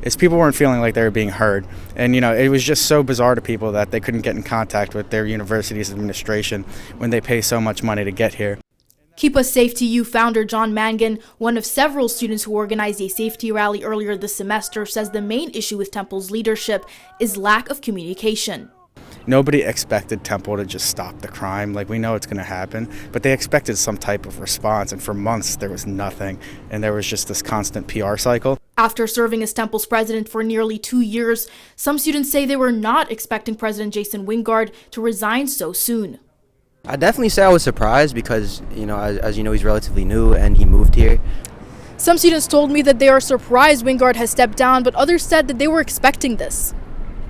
is people weren't feeling like they were being heard. And, it was just so bizarre to people that they couldn't get in contact with their university's administration when they pay so much money to get here. Keep Us Safe to You founder John Mangan, one of several students who organized a safety rally earlier this semester, says the main issue with Temple's leadership is lack of communication. Nobody expected Temple to just stop the crime. We know it's going to happen, but they expected some type of response, and for months there was nothing, and there was just this constant PR cycle. After serving as Temple's president for nearly 2 years, some students say they were not expecting President Jason Wingard to resign so soon. I definitely say I was surprised because, as you know, he's relatively new and he moved here. Some students told me that they are surprised Wingard has stepped down, but others said that they were expecting this.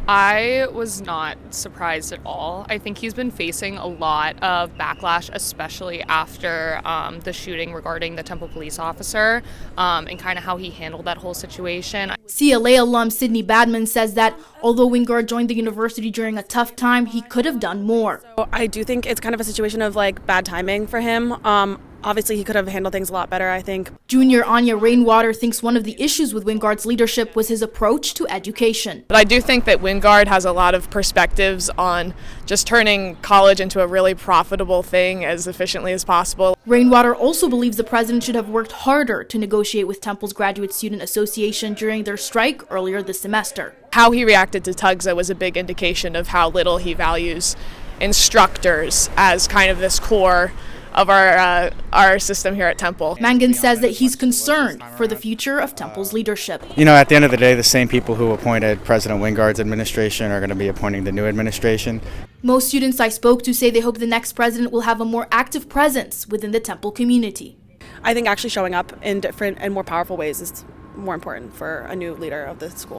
I was not surprised at all. I think he's been facing a lot of backlash, especially after the shooting regarding the Temple police officer and kind of how he handled that whole situation. CLA alum Sydney Badman says that although Wingard joined the university during a tough time, he could have done more. I do think it's kind of a situation of bad timing for him. Obviously, he could have handled things a lot better, I think. Junior Anya Rainwater thinks one of the issues with Wingard's leadership was his approach to education. But I do think that Wingard has a lot of perspectives on just turning college into a really profitable thing as efficiently as possible. Rainwater also believes the president should have worked harder to negotiate with Temple's Graduate Student Association during their strike earlier this semester. How he reacted to TUGSA was a big indication of how little he values instructors as kind of this core of our system here at Temple. Mangan says that he's concerned for the future of Temple's leadership. At the end of the day, the same people who appointed President Wingard's administration are going to be appointing the new administration. Most students I spoke to say they hope the next president will have a more active presence within the Temple community. I think actually showing up in different and more powerful ways is more important for a new leader of the school.